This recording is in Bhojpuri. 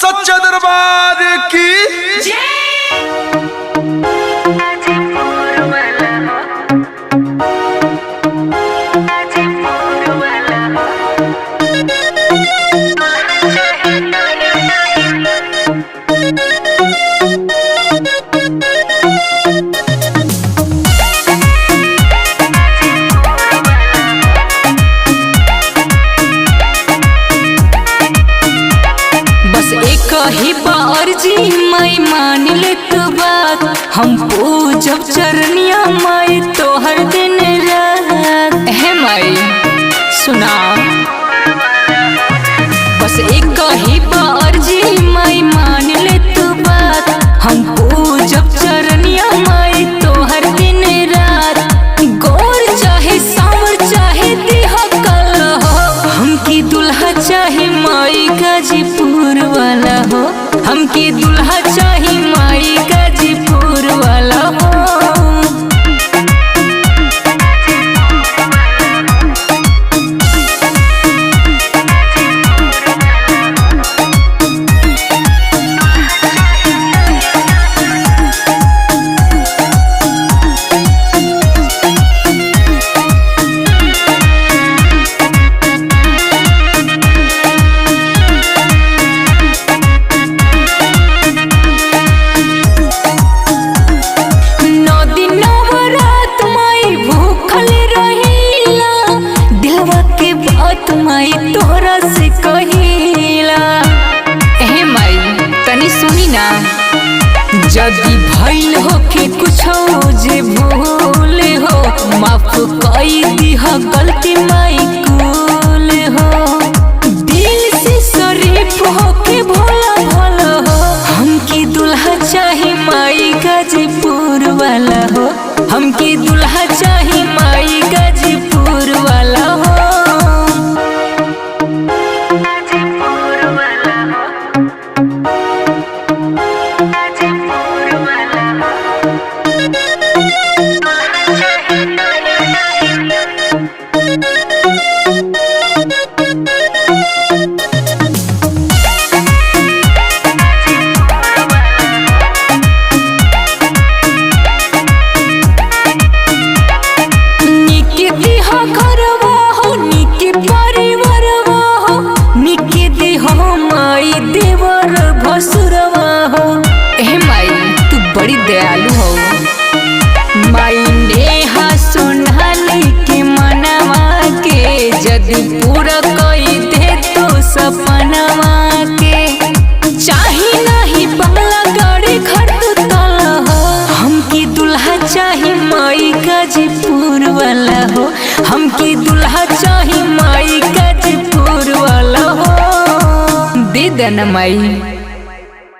सच्चा दरबार की कही बारजी माई मान ले तो बात हम पूजब चरनिया माई तोहर दिन रात है माई सुना। बस एक कही बारजी माई मान ले तो बात हम पूजब चरनिया माई तोहर दिन रात। गोर चाहे सांवर चाहे दिहा कल हो हमकी दुल्हा चाहे माई गाजीपुर वाला हो हमके दुल्हा चाही माई गाजीपुर वाला हो। माई तोहरा से कहिला हे माई तनी सुनी ना जदी भइल होके कुछो जे भूल हो माफ कई दीह गलती माई कुल हो। दिल से शरीफ होके भोला भोला हो हमके दुल्हा चाही माई गाजीपुर वाला हो हमके दुल्हा चाही माई गाजीपुर वाला हो। बड़ी दयालु हो माई नेहा सोनाली के मनवा के जदी पूरा कई दे तो सपनवा के चाही नहीं बंगला गाड़ी घर तला हो हमकी दुल्हा चाही माई गाजीपुर वाला हो हमकी दुल्हा चाही माई गाजीपुर वाला हो। दे देना माई।